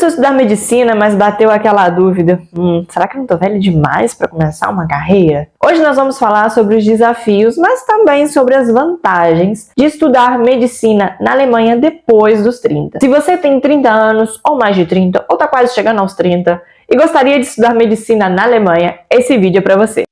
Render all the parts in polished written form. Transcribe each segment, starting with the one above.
Começou a estudar medicina, mas bateu aquela dúvida, será que eu não tô velho demais para começar uma carreira? Hoje nós vamos falar sobre os desafios, mas também sobre as vantagens de estudar medicina na Alemanha depois dos 30. Se você tem 30 anos, ou mais de 30, ou tá quase chegando aos 30, e gostaria de estudar medicina na Alemanha, esse vídeo é para você.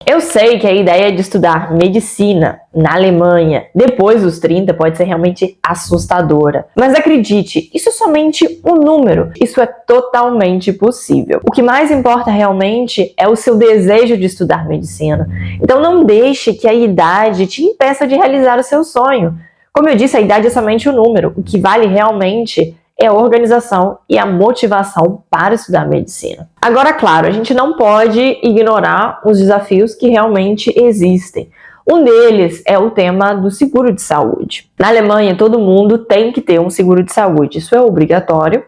Eu sei que a ideia de estudar medicina na Alemanha depois dos 30 pode ser realmente assustadora. Mas acredite, isso é somente um número. Isso é totalmente possível. O que mais importa realmente é o seu desejo de estudar medicina. Então não deixe que a idade te impeça de realizar o seu sonho. Como eu disse, a idade é somente um número. O que vale realmente é a organização e a motivação para estudar medicina. Agora, claro, a gente não pode ignorar os desafios que realmente existem. Um deles é o tema do seguro de saúde. Na Alemanha, todo mundo tem que ter um seguro de saúde, isso é obrigatório.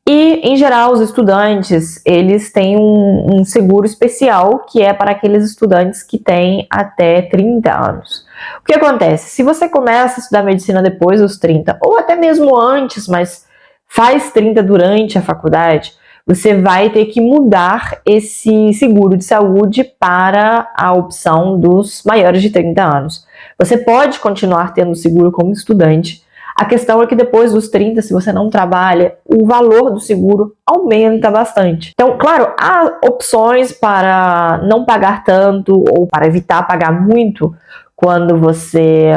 E, em geral, os estudantes, eles têm um seguro especial que é para aqueles estudantes que têm até 30 anos. O que acontece? Se você começa a estudar medicina depois dos 30, ou até mesmo antes, mas faz 30 durante a faculdade, você vai ter que mudar esse seguro de saúde para a opção dos maiores de 30 anos. Você pode continuar tendo seguro como estudante. A questão é que depois dos 30, se você não trabalha, o valor do seguro aumenta bastante. Então, claro, há opções para não pagar tanto ou para evitar pagar muito quando você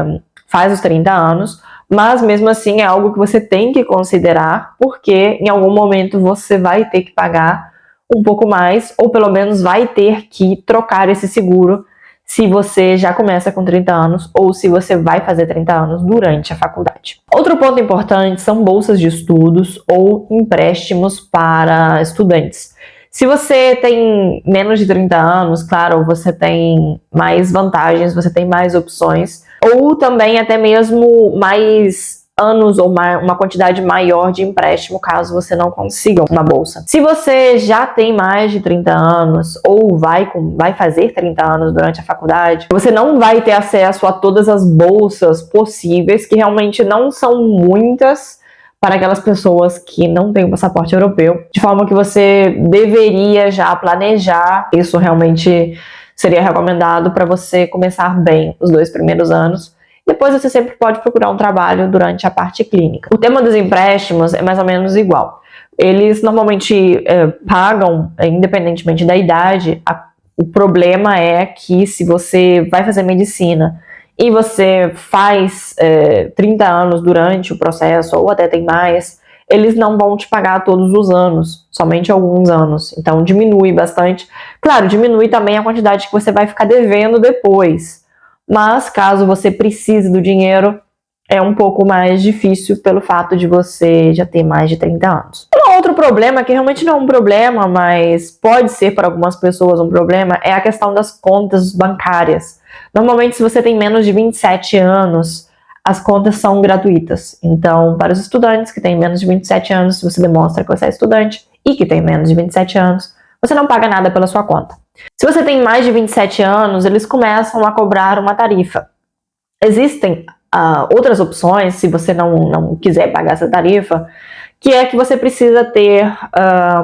faz os 30 anos, mas mesmo assim é algo que você tem que considerar, porque em algum momento você vai ter que pagar um pouco mais, ou pelo menos vai ter que trocar esse seguro se você já começa com 30 anos ou se você vai fazer 30 anos durante a faculdade. Outro ponto importante são bolsas de estudos ou empréstimos para estudantes. Se você tem menos de 30 anos, claro, você tem mais vantagens, você tem mais opções, ou também até mesmo mais anos ou uma quantidade maior de empréstimo caso você não consiga uma bolsa. Se você já tem mais de 30 anos ou vai fazer 30 anos durante a faculdade, você não vai ter acesso a todas as bolsas possíveis, que realmente não são muitas para aquelas pessoas que não têm o passaporte europeu, de forma que você deveria já planejar. Isso realmente seria recomendado para você começar bem os 2 primeiros anos. Depois você sempre pode procurar um trabalho durante a parte clínica. O tema dos empréstimos é mais ou menos igual. Eles normalmente pagam, independentemente da idade. O problema é que se você vai fazer medicina e você faz 30 anos durante o processo, ou até tem mais, eles não vão te pagar todos os anos, somente alguns anos. Então diminui bastante. Claro, diminui também a quantidade que você vai ficar devendo depois. Mas caso você precise do dinheiro, é um pouco mais difícil pelo fato de você já ter mais de 30 anos. Um outro problema, que realmente não é um problema, mas pode ser para algumas pessoas um problema, é a questão das contas bancárias. Normalmente, se você tem menos de 27 anos, as contas são gratuitas. Então, para os estudantes que têm menos de 27 anos, se você demonstra que você é estudante e que tem menos de 27 anos, você não paga nada pela sua conta. Se você tem mais de 27 anos, eles começam a cobrar uma tarifa. Existem outras opções, se você não quiser pagar essa tarifa, que é que você precisa ter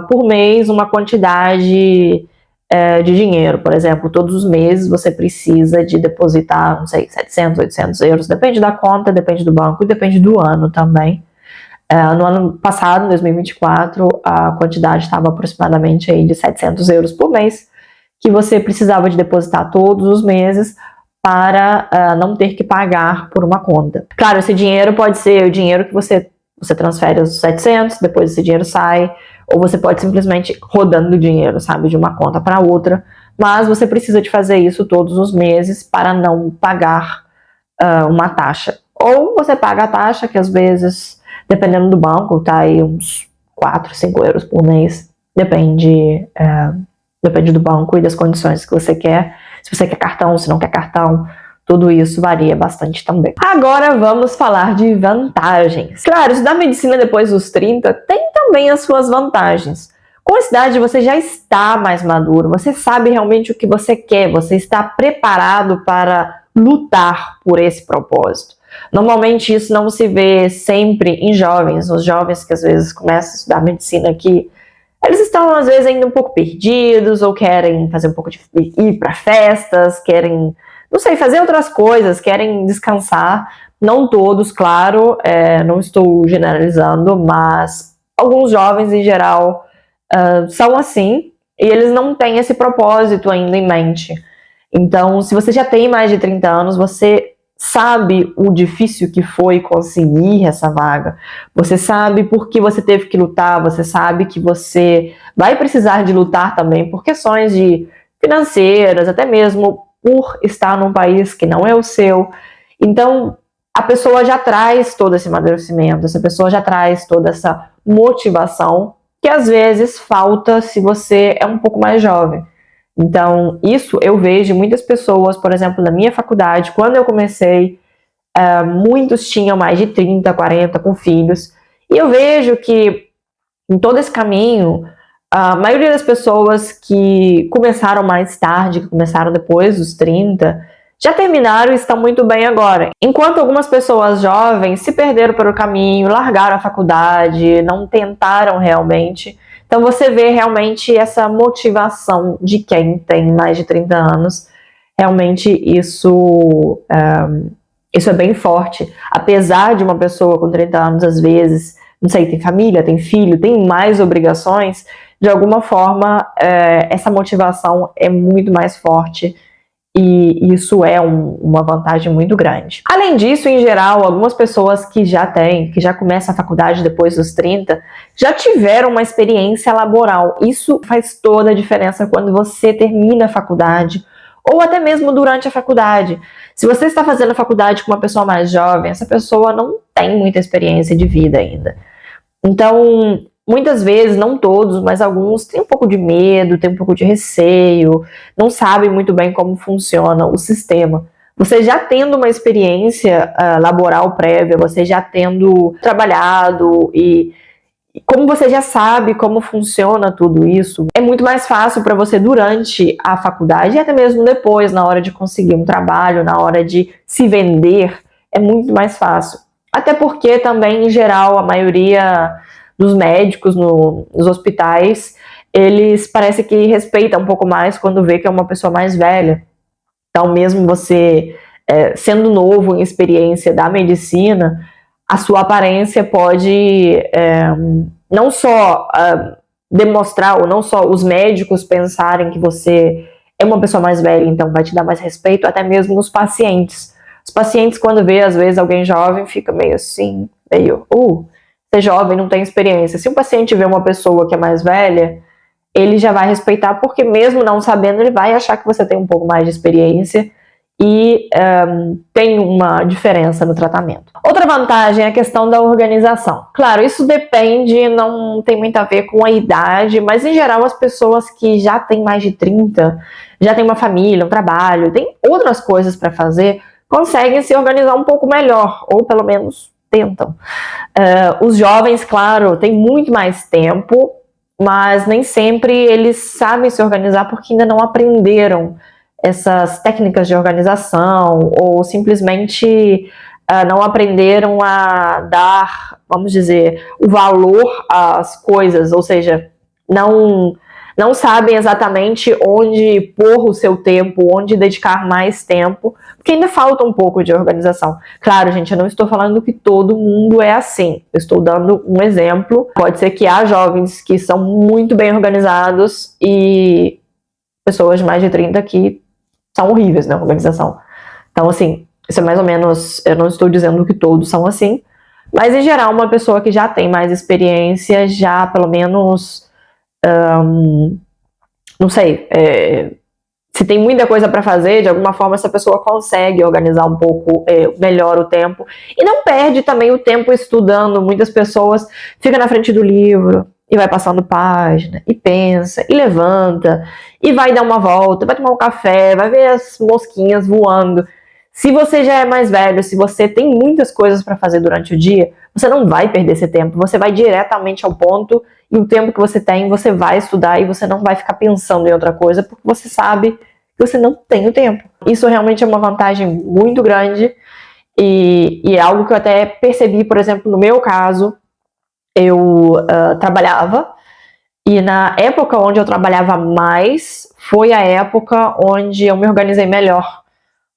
por mês uma quantidade de dinheiro. Por exemplo, todos os meses você precisa de depositar, não sei, 700, 800 euros. Depende da conta, depende do banco e depende do ano também. No ano passado, em 2024, a quantidade estava aproximadamente aí de 700 euros por mês, que você precisava de depositar todos os meses para não ter que pagar por uma conta. Claro, esse dinheiro pode ser o dinheiro que você transfere os 700, depois esse dinheiro sai, ou você pode simplesmente rodando o dinheiro, sabe, de uma conta para outra, mas você precisa de fazer isso todos os meses para não pagar uma taxa. Ou você paga a taxa, que às vezes, dependendo do banco, tá aí uns 4, 5 euros por mês, depende do banco e das condições que você quer. Se você quer cartão, se não quer cartão, tudo isso varia bastante também. Agora vamos falar de vantagens. Claro, estudar medicina depois dos 30 tem também as suas vantagens. Com essa idade você já está mais maduro, você sabe realmente o que você quer, você está preparado para lutar por esse propósito. Normalmente isso não se vê sempre em jovens, os jovens que às vezes começam a estudar medicina aqui, eles estão às vezes ainda um pouco perdidos ou querem fazer um pouco de ir para festas, querem, não sei, fazer outras coisas, querem descansar. Não todos, claro, não estou generalizando, mas alguns jovens em geral são assim e eles não têm esse propósito ainda em mente. Então, se você já tem mais de 30 anos, você sabe o difícil que foi conseguir essa vaga, você sabe por que você teve que lutar, você sabe que você vai precisar de lutar também por questões financeiras, até mesmo por estar num país que não é o seu. Então, a pessoa já traz todo esse amadurecimento, essa pessoa já traz toda essa motivação que às vezes falta se você é um pouco mais jovem. Então, isso eu vejo muitas pessoas, por exemplo, na minha faculdade, quando eu comecei, muitos tinham mais de 30, 40 com filhos, e eu vejo que em todo esse caminho, a maioria das pessoas que começaram mais tarde, que começaram depois dos 30, já terminaram e estão muito bem agora. Enquanto algumas pessoas jovens se perderam pelo caminho, largaram a faculdade, não tentaram realmente. Então você vê realmente essa motivação de quem tem mais de 30 anos. Realmente isso é bem forte. Apesar de uma pessoa com 30 anos, às vezes, não sei, tem família, tem filho, tem mais obrigações, de alguma forma essa motivação é muito mais forte. E isso é uma vantagem muito grande. Além disso, em geral, algumas pessoas que já começam a faculdade depois dos 30, já tiveram uma experiência laboral. Isso faz toda a diferença quando você termina a faculdade, ou até mesmo durante a faculdade. Se você está fazendo a faculdade com uma pessoa mais jovem, essa pessoa não tem muita experiência de vida ainda. Então, muitas vezes, não todos, mas alguns têm um pouco de medo, têm um pouco de receio, não sabem muito bem como funciona o sistema. Você já tendo uma experiência laboral prévia, você já tendo trabalhado e como você já sabe como funciona tudo isso, é muito mais fácil para você durante a faculdade e até mesmo depois, na hora de conseguir um trabalho, na hora de se vender, é muito mais fácil. Até porque também, em geral, a maioria dos médicos nos hospitais, eles parecem que respeitam um pouco mais quando vê que é uma pessoa mais velha. Então, mesmo você sendo novo em experiência da medicina, a sua aparência pode não só demonstrar, ou não só os médicos pensarem que você é uma pessoa mais velha, então vai te dar mais respeito, até mesmo os pacientes. Os pacientes, quando vê, às vezes, alguém jovem, fica meio assim, meio, você é jovem, não tem experiência. Se um paciente vê uma pessoa que é mais velha, ele já vai respeitar, porque mesmo não sabendo, ele vai achar que você tem um pouco mais de experiência e tem uma diferença no tratamento. Outra vantagem é a questão da organização. Claro, isso depende, não tem muito a ver com a idade, mas em geral as pessoas que já têm mais de 30, já têm uma família, um trabalho, tem outras coisas para fazer, conseguem se organizar um pouco melhor, ou pelo menos tentam. Os jovens, claro, têm muito mais tempo, mas nem sempre eles sabem se organizar porque ainda não aprenderam essas técnicas de organização ou simplesmente não aprenderam a dar, vamos dizer, o valor às coisas, ou seja, não sabem exatamente onde pôr o seu tempo, onde dedicar mais tempo, porque ainda falta um pouco de organização. Claro, gente, eu não estou falando que todo mundo é assim. Eu estou dando um exemplo. Pode ser que há jovens que são muito bem organizados e pessoas de mais de 30 que são horríveis na organização. Então, assim, isso é mais ou menos... Eu não estou dizendo que todos são assim, mas, em geral, uma pessoa que já tem mais experiência, já, pelo menos... não sei, se tem muita coisa para fazer, de alguma forma essa pessoa consegue organizar um pouco melhor o tempo e não perde também o tempo estudando. Muitas pessoas ficam na frente do livro e vai passando página, e pensa, e levanta, e vai dar uma volta, vai tomar um café, vai ver as mosquinhas voando. Se você já é mais velho, se você tem muitas coisas para fazer durante o dia, você não vai perder esse tempo, você vai diretamente ao ponto, e o tempo que você tem, você vai estudar e você não vai ficar pensando em outra coisa, porque você sabe você não tem o tempo. Isso realmente é uma vantagem muito grande e é algo que eu até percebi, por exemplo, no meu caso, eu trabalhava e na época onde eu trabalhava mais, foi a época onde eu me organizei melhor,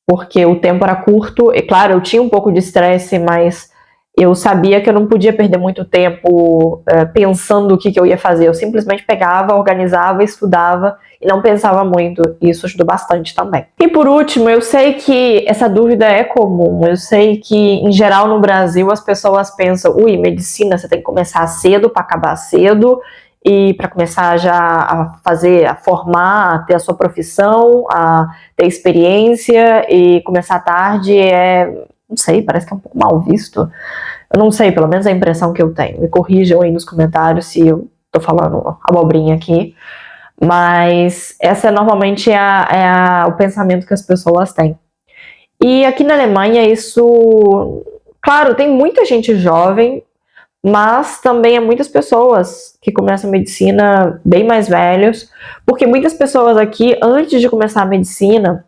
porque o tempo era curto, e claro, eu tinha um pouco de estresse, mas eu sabia que eu não podia perder muito tempo pensando o que eu ia fazer. Eu simplesmente pegava, organizava, estudava e não pensava muito. E isso ajudou bastante também. E por último, eu sei que essa dúvida é comum. Eu sei que, em geral, no Brasil, as pessoas pensam: ui, medicina, você tem que começar cedo para acabar cedo. E para começar já a fazer, a formar, a ter a sua profissão, a ter experiência e começar tarde não sei, parece que é um pouco mal visto. Eu não sei, pelo menos é a impressão que eu tenho. Me corrijam aí nos comentários se eu tô falando abobrinha aqui. Mas essa normalmente o pensamento que as pessoas têm. E aqui na Alemanha isso... Claro, tem muita gente jovem, mas também há muitas pessoas que começam medicina bem mais velhos, porque muitas pessoas aqui, antes de começar a medicina,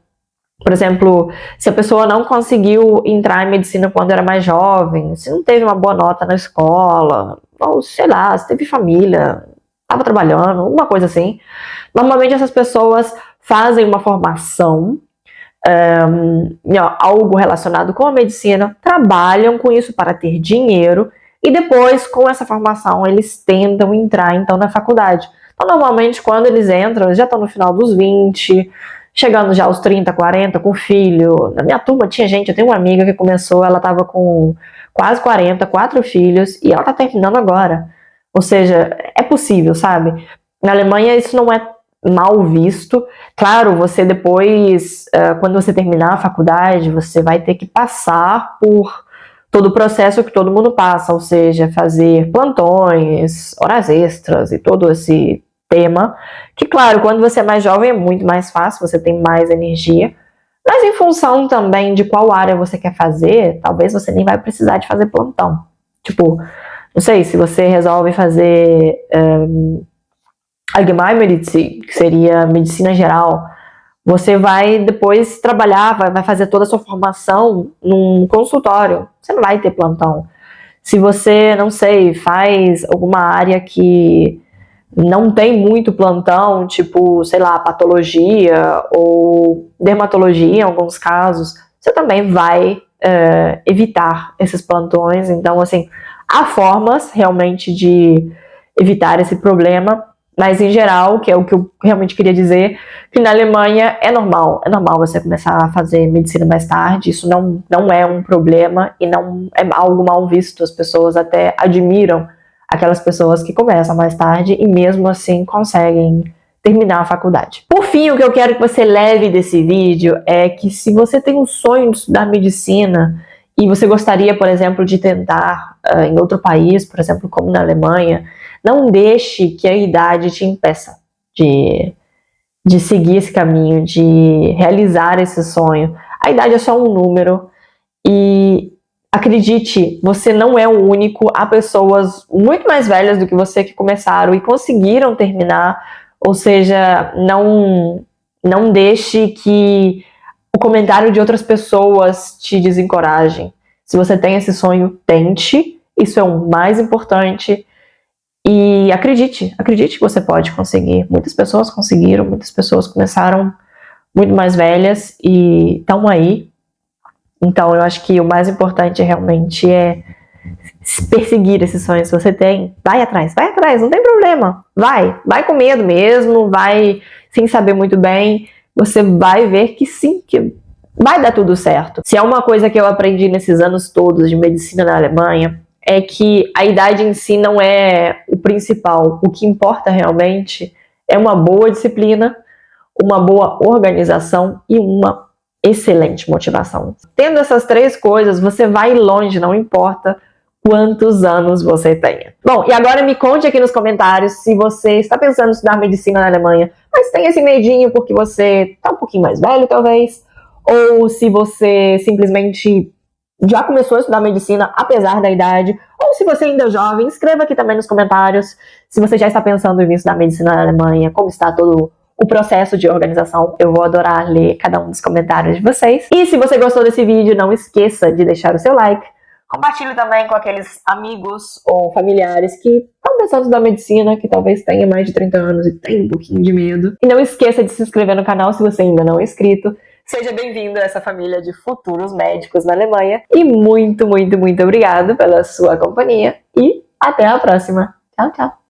por exemplo, se a pessoa não conseguiu entrar em medicina quando era mais jovem, se não teve uma boa nota na escola, ou sei lá, se teve família, estava trabalhando, uma coisa assim, normalmente essas pessoas fazem uma formação, algo relacionado com a medicina, trabalham com isso para ter dinheiro, e depois, com essa formação, eles tentam entrar, então, na faculdade. Então, normalmente, quando eles entram, eles já estão no final dos 20, chegando já aos 30, 40, com filho. Na minha turma tinha gente, eu tenho uma amiga que começou, ela estava com quase 40, 4 filhos, e ela está terminando agora. Ou seja, é possível, sabe? Na Alemanha, isso não é mal visto. Claro, você depois, quando você terminar a faculdade, você vai ter que passar por todo o processo que todo mundo passa, ou seja, fazer plantões, horas extras e todo esse tema, que claro, quando você é mais jovem é muito mais fácil, você tem mais energia, mas em função também de qual área você quer fazer, talvez você nem vai precisar de fazer plantão. Tipo, não sei, se você resolve fazer Allgemeinmedizin, que seria medicina geral, você vai depois trabalhar, vai fazer toda a sua formação num consultório. Você não vai ter plantão. Se você, não sei, faz alguma área que não tem muito plantão, tipo, sei lá, patologia ou dermatologia em alguns casos, você também vai evitar esses plantões. Então, assim, há formas realmente de evitar esse problema, mas em geral, que é o que eu realmente queria dizer, que na Alemanha é normal você começar a fazer medicina mais tarde, isso não é um problema e não é algo mal visto, as pessoas até admiram aquelas pessoas que começam mais tarde e mesmo assim conseguem terminar a faculdade. Por fim, o que eu quero que você leve desse vídeo é que se você tem um sonho de estudar medicina e você gostaria, por exemplo, de tentar em outro país, por exemplo, como na Alemanha, não deixe que a idade te impeça de seguir esse caminho, de realizar esse sonho. A idade é só um número e acredite, você não é o único. Há pessoas muito mais velhas do que você que começaram e conseguiram terminar, ou seja, não deixe que o comentário de outras pessoas te desencorajem. Se você tem esse sonho, tente, isso é o mais importante. E acredite que você pode conseguir. Muitas pessoas conseguiram, muitas pessoas começaram muito mais velhas e estão aí. Então eu acho que o mais importante realmente é perseguir esses sonhos. Se você tem, vai atrás, não tem problema. Vai com medo mesmo, vai sem saber muito bem. Você vai ver que sim, que vai dar tudo certo. Se é uma coisa que eu aprendi nesses anos todos de medicina na Alemanha, é que a idade em si não é o principal. O que importa realmente é uma boa disciplina, uma boa organização e uma excelente motivação. Tendo essas 3 coisas, você vai longe, não importa quantos anos você tenha. Bom, e agora me conte aqui nos comentários se você está pensando em estudar medicina na Alemanha, mas tem esse medinho porque você está um pouquinho mais velho, talvez, ou se você simplesmente já começou a estudar medicina apesar da idade, ou se você ainda é jovem, escreva aqui também nos comentários se você já está pensando em estudar medicina na Alemanha, como está todo o processo de organização. Eu vou adorar ler cada um dos comentários de vocês. E se você gostou desse vídeo, não esqueça de deixar o seu like. Compartilhe também com aqueles amigos ou familiares que estão pensando em estudar medicina, que talvez tenha mais de 30 anos e tenha um pouquinho de medo. E não esqueça de se inscrever no canal se você ainda não é inscrito. Seja bem-vindo a essa família de futuros médicos na Alemanha. E muito, muito, muito obrigado pela sua companhia. E até a próxima. Tchau, tchau.